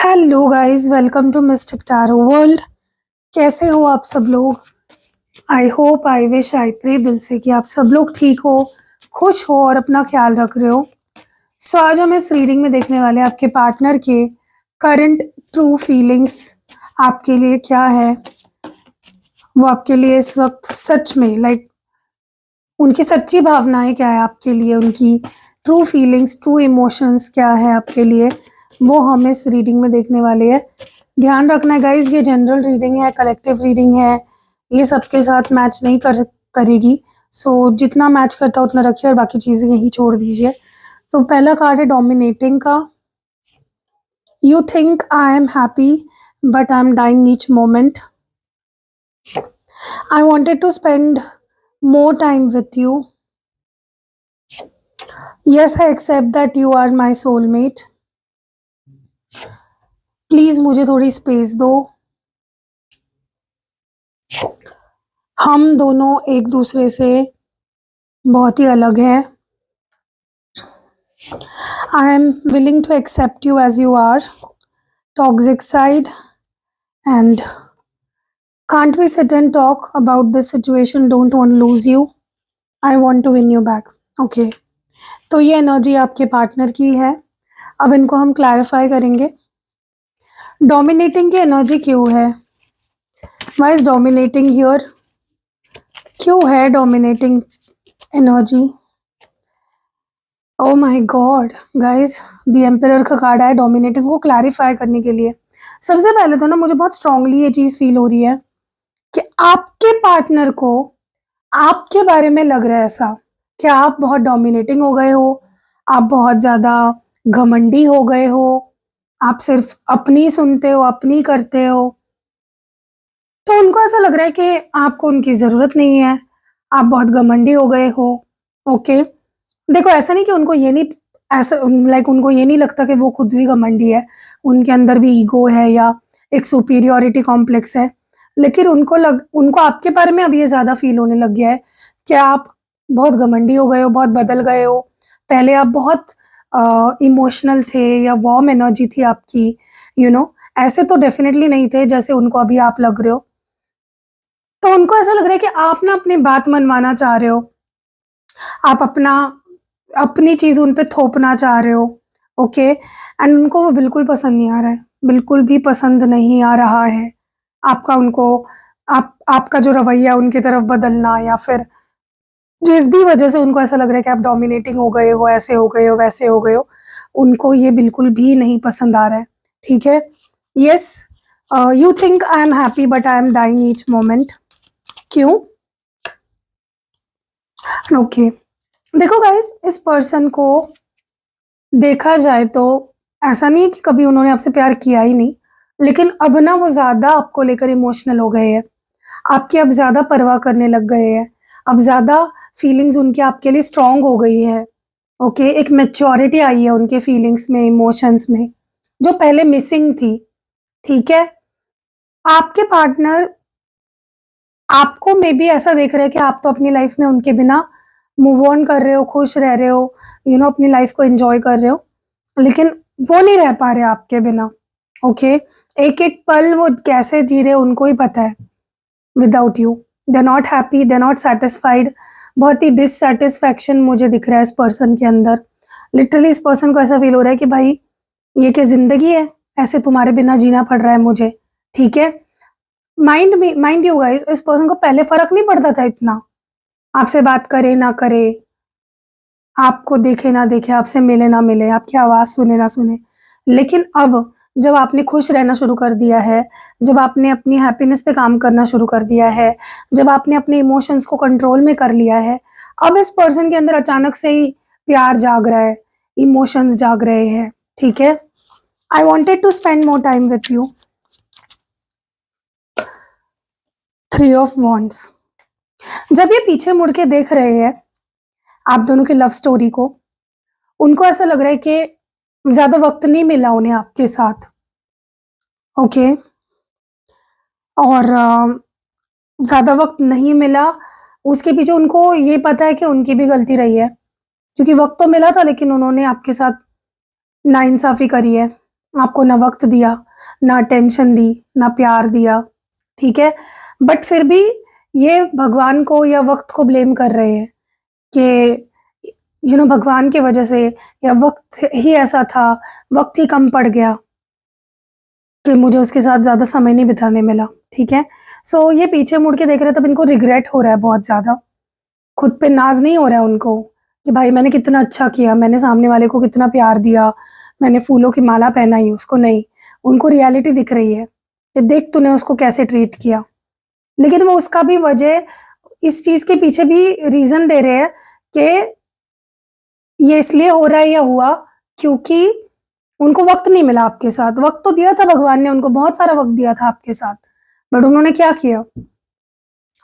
Hello guys, welcome to mystic tarot world. कैसे हो आप सब लोग? I hope, I wish, I pray दिल से कि आप सब लोग ठीक हो, खुश हो और अपना ख्याल रख रहे हो। आज हम इस रीडिंग में देखने वाले हैं आपके पार्टनर के करंट ट्रू फीलिंग्स आपके लिए क्या है। वो आपके लिए इस वक्त सच में उनकी सच्ची भावनाएं क्या है आपके लिए, उनकी ट्रू फीलिंग्स, ट्रू इमोशंस क्या है आपके लिए, वो हम इस रीडिंग में देखने वाले हैं। ध्यान रखना गाइज, ये जनरल रीडिंग है, कलेक्टिव रीडिंग है, ये सबके साथ मैच नहीं करेगी। जितना मैच करता है उतना रखिए और बाकी चीज़ें यहीं छोड़ दीजिए। पहला कार्ड है डोमिनेटिंग का। You think I am happy but I am dying each moment. I wanted to spend more time with you. Yes, I accept that you are my soulmate. Please मुझे थोड़ी स्पेस दो। हम दोनों एक दूसरे से बहुत ही अलग हैं। I am willing to accept you as you are. Toxic side and can't we sit and talk about this situation? Don't want to lose you. I want to win you back. Okay. तो ये energy आपके partner की है। अब इनको हम clarify करेंगे। Dominating की एनर्जी क्यों है? Why is dominating here? क्यों है dominating energy? Oh my god guys, the emperor का कार्ड है डोमिनेटिंग को क्लैरिफाई करने के लिए। सबसे पहले तो ना मुझे बहुत स्ट्रांगली ये चीज़ फील हो रही है कि आपके पार्टनर को आपके बारे में लग रहा है ऐसा कि आप बहुत डोमिनेटिंग हो गए हो, आप बहुत ज़्यादा घमंडी हो गए हो, आप सिर्फ अपनी सुनते हो, अपनी करते हो। तो उनको ऐसा लग रहा है कि आपको उनकी ज़रूरत नहीं है, आप बहुत घमंडी हो गए हो। ओके, देखो ऐसा नहीं कि उनको ये नहीं, ऐसा उनको ये नहीं लगता कि वो खुद भी घमंडी है, उनके अंदर भी ईगो है या एक सुपीरियॉरिटी कॉम्प्लेक्स है। लेकिन उनको आपके बारे में अब ये ज़्यादा फील होने लग गया है कि आप बहुत घमंडी हो गए हो, बहुत बदल गए हो। पहले आप बहुत इमोशनल थे या वार्म एनर्जी थी आपकी, ऐसे तो डेफिनेटली नहीं थे जैसे उनको अभी आप लग रहे हो। तो उनको ऐसा लग रहा है कि आप ना अपनी बात मनवाना चाह रहे हो, आप अपनी चीज़ उन पे थोपना चाह रहे हो। ओके, एंड उनको वो बिल्कुल पसंद नहीं आ रहा है, बिल्कुल भी पसंद नहीं आ रहा है आपका उनको आपका जो रवैया उनकी तरफ बदलना, या फिर जिस भी वजह से उनको ऐसा लग रहा है कि आप डोमिनेटिंग हो गए हो, ऐसे हो गए हो, वैसे हो गए हो, उनको ये बिल्कुल भी नहीं पसंद आ रहा है। ठीक है। Yes, you think I am happy but I am dying each moment. क्यों? ओके, देखो गाइस, इस पर्सन को देखा जाए तो ऐसा नहीं है कि कभी उन्होंने आपसे प्यार किया ही नहीं, लेकिन अब ना वो ज़्यादा आपको लेकर इमोशनल हो गए हैं, आपकी अब ज़्यादा परवाह करने लग गए हैं, अब ज़्यादा फीलिंग्स उनकी आपके लिए स्ट्रांग हो गई है। ओके, एक मैच्योरिटी आई है उनके फीलिंग्स में, इमोशंस में, जो पहले मिसिंग थी। ठीक है। आपके पार्टनर आपको मे बी ऐसा देख रहे हैं कि आप तो अपनी लाइफ में उनके बिना मूव ऑन कर रहे हो, खुश रह रहे हो, अपनी लाइफ को एंजॉय कर रहे हो, लेकिन वो नहीं रह पा रहे आपके बिना। ओके, एक एक पल वो कैसे जी रहे उनको ही पता है without you. They are not happy, they are not satisfied. बहुत ही डिससेटिस्फैक्शन मुझे दिख रहा है इस पर्सन के अंदर। लिटरली इस पर्सन को ऐसा फील हो रहा है कि भाई ये क्या जिंदगी है, ऐसे तुम्हारे बिना जीना पड़ रहा है मुझे। ठीक है। माइंड यू गाइस, इस पर्सन को पहले फर्क नहीं पड़ता था इतना, आपसे बात करे ना करे, आपको देखे ना देखे, आपसे मिले ना मिले, आपकी आवाज़ सुने ना सुने। लेकिन अब जब आपने खुश रहना शुरू कर दिया है, जब आपने अपनी हैप्पीनेस पे काम करना शुरू कर दिया है, जब आपने अपने इमोशंस को कंट्रोल में कर लिया है, अब इस पर्सन के अंदर अचानक से ही प्यार जाग रहा है, इमोशंस जाग रहे हैं। ठीक है। I wanted to spend more time with you. 3 of wands. जब ये पीछे मुड़ के देख रहे हैं आप दोनों की लव स्टोरी को, उनको ऐसा लग रहा है कि ज़्यादा वक्त नहीं मिला उन्हें आपके साथ। ओके, और ज़्यादा वक्त नहीं मिला, उसके पीछे उनको ये पता है कि उनकी भी गलती रही है, क्योंकि वक्त तो मिला था लेकिन उन्होंने आपके साथ नाइंसाफ़ी करी है। आपको ना वक्त दिया, ना टेंशन दी, ना प्यार दिया, ठीक है? बट फिर भी ये भगवान को या वक्त को ब्लेम कर रहे हैं कि भगवान की वजह से, या वक्त ही ऐसा था, वक्त ही कम पड़ गया कि मुझे उसके साथ ज़्यादा समय नहीं बिताने मिला, ठीक है? सो ये पीछे मुड़ के देख रहे हैं, तब इनको रिग्रेट हो रहा है बहुत ज़्यादा। खुद पे नाज़ नहीं हो रहा है उनको कि भाई मैंने कितना अच्छा किया, मैंने सामने वाले को कितना प्यार दिया, मैंने फूलों की माला पहनाई उसको, नहीं। उनको रियलिटी दिख रही है कि देख तूने उसको कैसे ट्रीट किया। लेकिन वो उसका भी वजह, इस चीज़ के पीछे भी रीज़न दे रहे हैं कि ये इसलिए हो रहा है या हुआ क्योंकि उनको वक़्त नहीं मिला आपके साथ। वक़्त तो दिया था भगवान ने उनको, बहुत सारा वक़्त दिया था आपके साथ, बट उन्होंने क्या किया?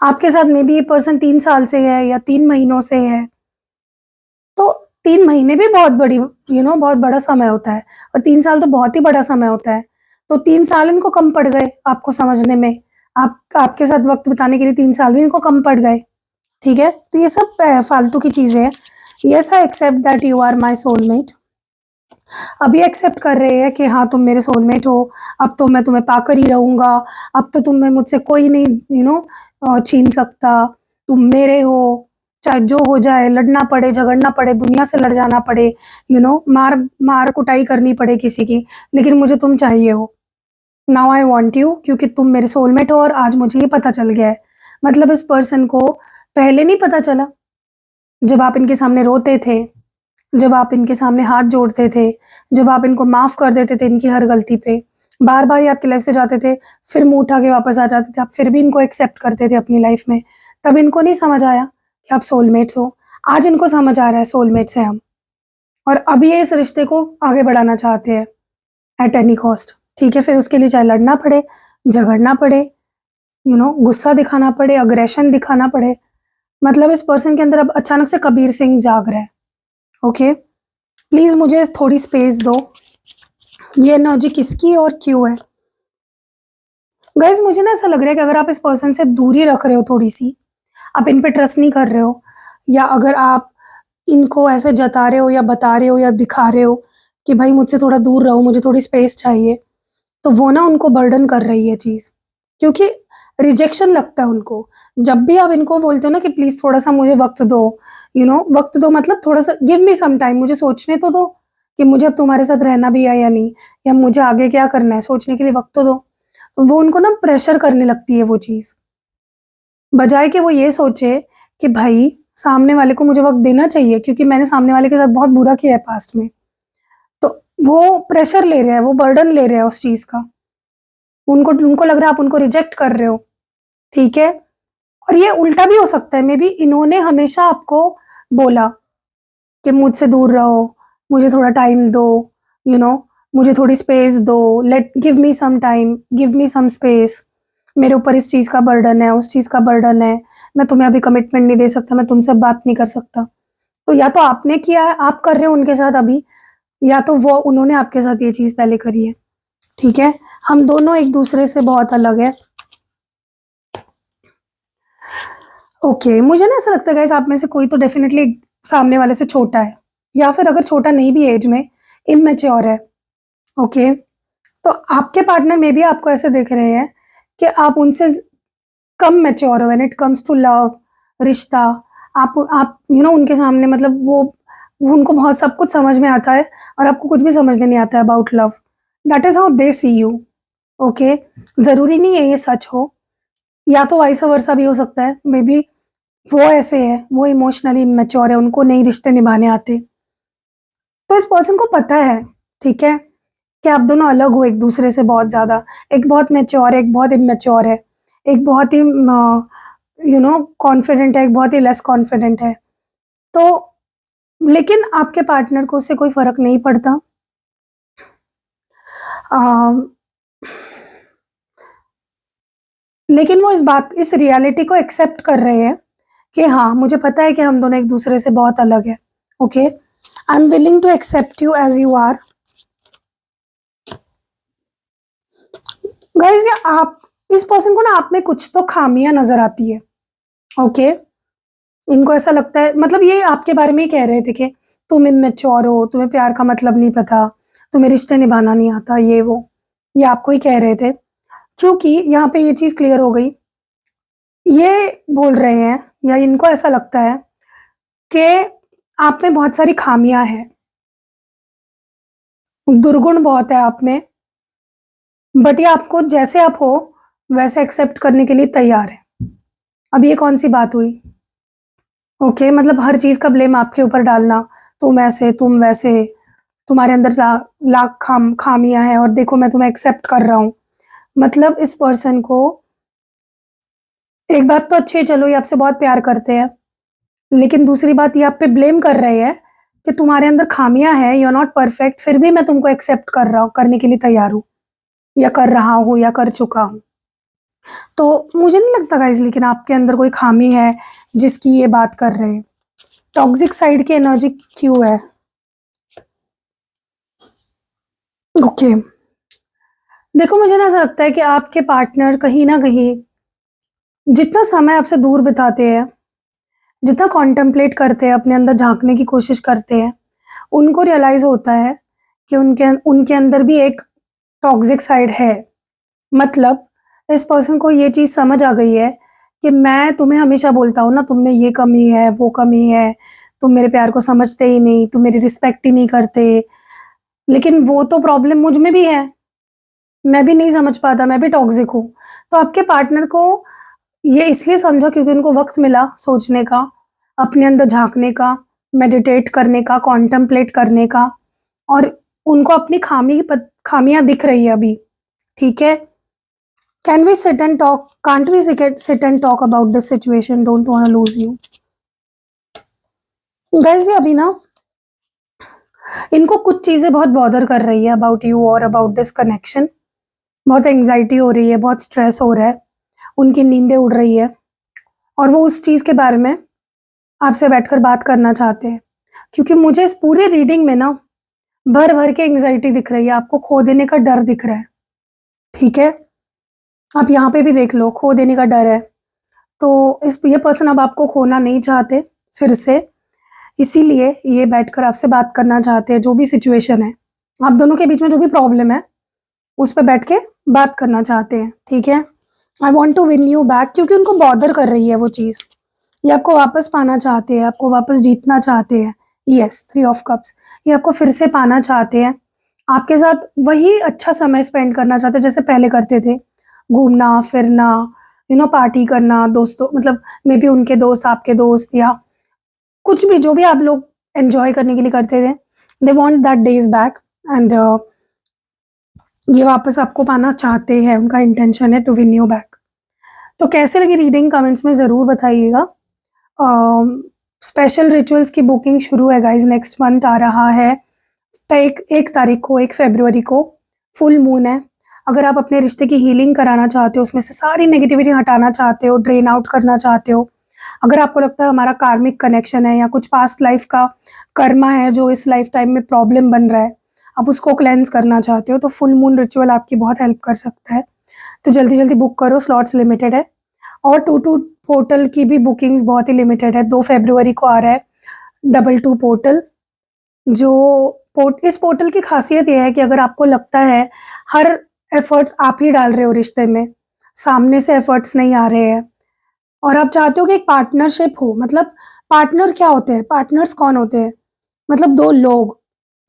आपके साथ मे बी ये पर्सन 3 साल से है या 3 महीनों से है, तो 3 महीने भी बहुत बड़ी बहुत बड़ा समय होता है, और 3 साल तो बहुत ही बड़ा समय होता है। तो 3 साल इनको कम पड़ गए आपको समझने में, आपके साथ वक़्त बिताने के लिए 3 साल भी इनको कम पड़ गए, ठीक है? तो ये सब फालतू की चीज़ें हैं। Yes, I accept that you are my soulmate. अभी एक्सेप्ट कर रहे हैं कि हाँ, तुम मेरे सोलमेट हो, अब तो मैं तुम्हें पाकर ही रहूँगा, अब तो तुम्हें मुझसे कोई नहीं छीन सकता, तुम मेरे हो, चाहे जो हो जाए, लड़ना पड़े, झगड़ना पड़े, दुनिया से लड़ जाना पड़े, मार कुटाई करनी पड़े किसी की, लेकिन मुझे तुम चाहिए हो। नाउ आई वांट यू, क्योंकि तुम मेरे सोलमेट हो और आज मुझे ये पता चल गया है। मतलब इस पर्सन को पहले नहीं पता चला, जब आप इनके सामने रोते थे, जब आप इनके सामने हाथ जोड़ते थे, जब आप इनको माफ़ कर देते थे इनकी हर गलती पे, बार-बार ये आपकी लाइफ़ से जाते थे, फिर मुँह उठा के वापस आ जाते थे, आप फिर भी इनको एक्सेप्ट करते थे अपनी लाइफ़ में। तब इनको नहीं समझ आया कि आप सोलमेट्स हो। आज इनको समझ आ रहा है सोलमेट्स हैं हम, और अब ये इस रिश्ते को आगे बढ़ाना चाहते हैं एट एनी कॉस्ट, ठीक है? फिर उसके लिए चाहे लड़ना पड़े, झगड़ना पड़े, गुस्सा दिखाना पड़े, अग्रेशन दिखाना पड़े। मतलब इस पर्सन के अंदर अब अचानक से कबीर सिंह जाग रहा है, ओके? प्लीज़ मुझे थोड़ी स्पेस दो। ये एनर्जी किसकी और क्यों है? गाइज़ मुझे ना ऐसा लग रहा है कि अगर आप इस पर्सन से दूरी रख रहे हो थोड़ी-सी, आप इन पे ट्रस्ट नहीं कर रहे हो, या अगर आप इनको ऐसे जता रहे हो या बता रहे हो या दिखा रहे हो कि भाई मुझसे थोड़ा दूर रहो, मुझे थोड़ी स्पेस चाहिए, तो वो ना उनको बर्डन कर रही है चीज़। क्योंकि रिजेक्शन लगता है उनको। जब भी आप इनको बोलते हो ना कि प्लीज़ थोड़ा-सा मुझे वक़्त दो, वक़्त दो, मतलब थोड़ा-सा गिव मी सम टाइम, मुझे सोचने तो दो कि मुझे अब तुम्हारे साथ रहना भी है या नहीं, या मुझे आगे क्या करना है, सोचने के लिए वक़्त तो दो। वो उनको ना प्रेशर करने लगती है वो चीज़। बजाए कि वो ये सोचे कि भाई सामने वाले को मुझे वक़्त देना चाहिए, क्योंकि मैंने सामने वाले के साथ बहुत बुरा किया है पास्ट में। तो वो प्रेशर ले रहे हैं, वो बर्डन ले रहे हैं उस चीज़ का। उनको उनको लग रहा है आप उनको रिजेक्ट कर रहे हो, ठीक है? और ये उल्टा भी हो सकता है, मे बी इन्होंने हमेशा आपको बोला कि मुझसे दूर रहो, मुझे थोड़ा टाइम दो, यू नो मुझे थोड़ी स्पेस दो, let give me some time, give me some space. मेरे ऊपर इस चीज़ का बर्डन है, उस चीज़ का बर्डन है, मैं तुम्हें अभी कमिटमेंट नहीं दे सकता, मैं तुमसे बात नहीं कर सकता। तो या तो आपने किया है, आप कर रहे हो उनके साथ अभी, या तो वो उन्होंने आपके साथ ये चीज़ पहले करी है, ठीक है? हम दोनों एक-दूसरे से बहुत अलग हैं। ओके, मुझे ना ऐसा लगता है गाइस, आप में से कोई तो डेफ़िनेटली सामने वाले से छोटा है, या फिर अगर छोटा नहीं भी एज में, इमैच्योर है, ओके? तो आपके पार्टनर में भी आपको ऐसे देख रहे हैं कि आप उनसे कम मैच्योर हो when it comes to love, रिश्ता। आप उनके सामने, मतलब वो उनको बहुत सब कुछ समझ में आता है, और आपको कुछ भी समझ में नहीं आता है about love. That is how they see you, okay? ज़रूरी नहीं है ये सच हो, या तो वाइस वर्सा भी हो सकता है। मे बी वो ऐसे है, वो इमोशनली इमैच्योर है, उनको नहीं रिश्ते निभाने आते। तो इस पर्सन को पता है, ठीक है, कि आप दोनों अलग हो एक-दूसरे से बहुत ज़्यादा। एक बहुत मैच्योर है, एक बहुत इमैच्योर है। एक बहुत ही कॉन्फिडेंट है, एक बहुत ही लेस कॉन्फिडेंट है। तो लेकिन आपके पार्टनर को उससे कोई फ़र्क नहीं पड़ता। अ, लेकिन वो इस रियलिटी को एक्सेप्ट कर रहे हैं कि हाँ, मुझे पता है कि हम दोनों एक-दूसरे से बहुत अलग हैं, okay? I am willing to accept you as you are. Guys, या आप इस पर्सन को ना आप में कुछ तो ख़ामियाँ नज़र आती है, ओके? इनको ऐसा लगता है, मतलब ये आपके बारे में ही कह रहे थे कि तुम इमैच्योर हो, तुम्हें प्यार का मतलब नहीं पता, तुम्हें रिश्ते निभाना नहीं आता, ये वो, ये आपको ही कह रहे थे। क्योंकि यहाँ पे ये चीज़ क्लियर हो गई, ये बोल रहे हैं या इनको ऐसा लगता है कि आप में बहुत सारी खामियां हैं, दुर्गुण बहुत है आप में, बट ये आपको जैसे आप हो वैसे एक्सेप्ट करने के लिए तैयार है। अब ये कौन सी बात हुई? ओके, मतलब हर चीज़ का ब्लेम आपके ऊपर डालना, तुम ऐसे तुम वैसे, तुम्हारे अंदर लाख खामियां हैं और देखो मैं तुम्हें एक्सेप्ट कर रहा हूँ। मतलब इस पर्सन को एक बात तो अच्छी है, चलो ये आपसे बहुत प्यार करते हैं, लेकिन दूसरी बात ये आप पे ब्लेम कर रहे हैं कि तुम्हारे अंदर खामियां हैं, यू आर नॉट परफेक्ट, फिर भी मैं तुमको एक्सेप्ट कर रहा हूँ, करने के लिए तैयार हूँ, या कर रहा हूँ या कर चुका हूँ। तो मुझे नहीं लगता गाइस, लेकिन आपके अंदर कोई खामी है जिसकी ये बात कर रहे हैं। टॉक्सिक साइड की एनर्जी क्यों है? ओके, देखो मुझे ना ऐसा लगता है कि आपके पार्टनर कहीं ना कहीं जितना समय आपसे दूर बिताते हैं, जितना कॉन्टेम्पलेट करते हैं, अपने अंदर झांकने की कोशिश करते हैं, उनको रियलाइज होता है कि उनके उनके अंदर भी एक टॉक्सिक साइड है। मतलब इस पर्सन को ये चीज़ समझ आ गई है कि मैं तुम्हें हमेशा बोलता हूँ ना, तुम में ये कमी है वो कमी है, तुम मेरे प्यार को समझते ही नहीं, तुम मेरी रिस्पेक्ट ही नहीं करते, लेकिन वो तो प्रॉब्लम मुझ में भी है, मैं भी नहीं समझ पाता, मैं भी टॉक्सिक हूँ। तो आपके पार्टनर को ये इसलिए समझा क्योंकि उनको वक्त मिला सोचने का, अपने अंदर झांकने का, मेडिटेट करने का, कॉन्टेम्पलेट करने का, और उनको अपनी खामियां दिख रही है अभी। ठीक है, can we sit and talk, can't we sit and talk about this situation, don't want to lose you guys. ये अभी ना इनको कुछ चीज़ें बहुत बॉदर कर रही है अबाउट यू और अबाउट दिस कनेक्शन। बहुत एंग्जाइटी हो रही है, बहुत स्ट्रेस हो रहा है, उनकी नींदें उड़ रही है, और वो उस चीज़ के बारे में आपसे बैठकर बात करना चाहते हैं। क्योंकि मुझे इस पूरे रीडिंग में ना भर भर के एंग्जाइटी दिख रही है, आपको खो देने का डर दिख रहा है। ठीक है, आप यहाँ पे भी देख लो, खो देने का डर है। तो ये पर्सन अब आपको खोना नहीं चाहते फिर से, इसीलिए ये बैठकर आपसे बात करना चाहते हैं। जो भी सिचुएशन है, आप दोनों के बीच में जो भी प्रॉब्लम है, उस पर बैठ के बात करना चाहते हैं। ठीक है, I want to win you back, क्योंकि उनको बॉदर कर रही है वो चीज़। ये आपको वापस पाना चाहते हैं, आपको वापस जीतना चाहते हैं। यस, 3 ऑफ कप्स, ये आपको फिर से पाना चाहते हैं, आपके साथ वही अच्छा समय स्पेंड करना चाहते हैं जैसे पहले करते थे, घूमना फिरना, पार्टी करना, दोस्तों मतलब मे बी उनके दोस्त आपके दोस्त, या कुछ भी जो भी आप लोग एंजॉय करने के लिए करते थे, they want that days back, and ये वापस आपको पाना चाहते हैं, उनका इंटेंशन है टू विन यू बैक। तो कैसे लगी रीडिंग, कमेंट्स में ज़रूर बताइएगा। स्पेशल रिचुअल्स की बुकिंग शुरू है गाइज, नेक्स्ट मंथ आ रहा है, 1 तारीख को, 1 फरवरी को फुल मून है। अगर आप अपने रिश्ते की हीलिंग कराना चाहते हो, उसमें से सारी नेगेटिविटी हटाना चाहते हो, ड्रेन आउट करना चाहते हो, अगर आपको लगता है हमारा कार्मिक कनेक्शन है या कुछ पास्ट लाइफ का कर्मा है जो इस लाइफ टाइम में प्रॉब्लम बन रहा है, आप उसको क्लेंस करना चाहते हो, तो फुल मून रिचुअल आपकी बहुत हेल्प कर सकता है। तो जल्दी जल्दी बुक करो, स्लॉट्स लिमिटेड है। और 22 पोर्टल की भी बुकिंग्स बहुत ही लिमिटेड है। 2 फरवरी को आ रहा है 22 पोर्टल। इस पोर्टल की खासियत यह है कि अगर आपको लगता है हर एफर्ट्स आप ही डाल रहे हो रिश्ते में, सामने से एफर्ट्स नहीं आ रहे हैं, और आप चाहते हो कि एक पार्टनरशिप हो, मतलब पार्टनर क्या होते हैं, पार्टनर्स कौन होते हैं, मतलब 2 लोग,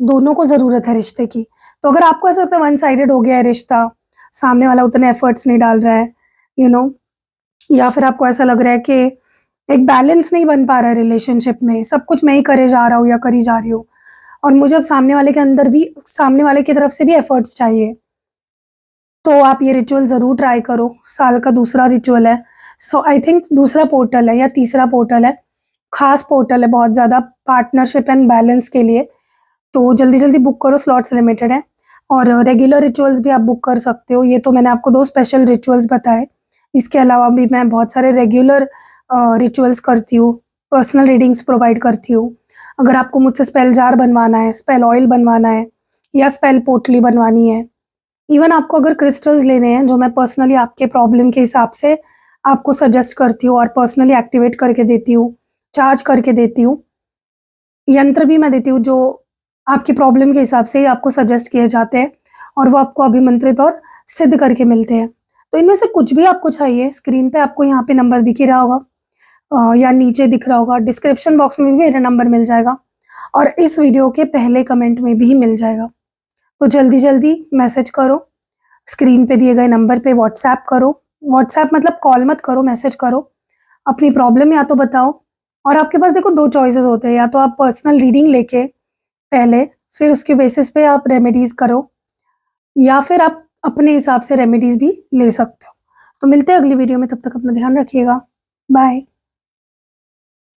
दोनों को ज़रूरत है रिश्ते की। तो अगर आपको ऐसा लगता है वन साइडेड हो गया है रिश्ता, सामने वाला उतने एफर्ट्स नहीं डाल रहा है, यू नो या फिर आपको ऐसा लग रहा है कि एक बैलेंस नहीं बन पा रहा है रिलेशनशिप में, सब कुछ मैं ही करे जा रहा हूँ या करी जा रही हूँ, और मुझे अब सामने वाले के अंदर भी, सामने वाले की तरफ से भी एफर्ट्स चाहिए, तो आप ये रिचुअल ज़रूर ट्राई करो। साल का दूसरा रिचुअल है, सो आई थिंक दूसरा पोर्टल है या तीसरा पोर्टल है, खास पोर्टल है बहुत ज़्यादा पार्टनरशिप एंड बैलेंस के लिए। तो जल्दी जल्दी बुक करो, स्लॉट्स लिमिटेड है। और रेगुलर रिचुअल्स भी आप बुक कर सकते हो। ये तो मैंने आपको 2 स्पेशल रिचुअल्स बताए, इसके अलावा भी मैं बहुत सारे रेगुलर रिचुअल्स करती हूँ, पर्सनल रीडिंग्स प्रोवाइड करती हूँ। अगर आपको मुझसे स्पेल जार बनवाना है, स्पेल ऑयल बनवाना है, या स्पेल पोटली बनवानी है, इवन आपको अगर क्रिस्टल्स लेने हैं जो मैं पर्सनली आपके प्रॉब्लम के हिसाब से आपको सजेस्ट करती हूँ और पर्सनली एक्टिवेट करके देती हूँ, चार्ज करके देती हूँ, यंत्र भी मैं देती हूँ जो आपकी प्रॉब्लम के हिसाब से ही आपको सजेस्ट किए जाते हैं और वो आपको अभिमंत्रित और सिद्ध करके मिलते हैं। तो इनमें से कुछ भी आपको चाहिए, स्क्रीन पे आपको यहाँ पे नंबर दिख ही रहा होगा, या नीचे दिख रहा होगा, डिस्क्रिप्शन बॉक्स में भी मेरा नंबर मिल जाएगा और इस वीडियो के पहले कमेंट में भी मिल जाएगा। तो जल्दी जल्दी मैसेज करो, स्क्रीन पे दिए गए नंबर पे व्हाट्सएप करो। व्हाट्सएप मतलब कॉल मत करो, मैसेज करो, अपनी प्रॉब्लम या तो बताओ। और आपके पास देखो 2 चॉइसेस होते हैं, या तो आप पर्सनल रीडिंग लेके पहले फिर उसके बेसिस पे आप रेमेडीज करो, या फिर आप अपने हिसाब से रेमेडीज भी ले सकते हो। तो मिलते हैं अगली वीडियो में, तब तक अपना ध्यान रखिएगा। बाय।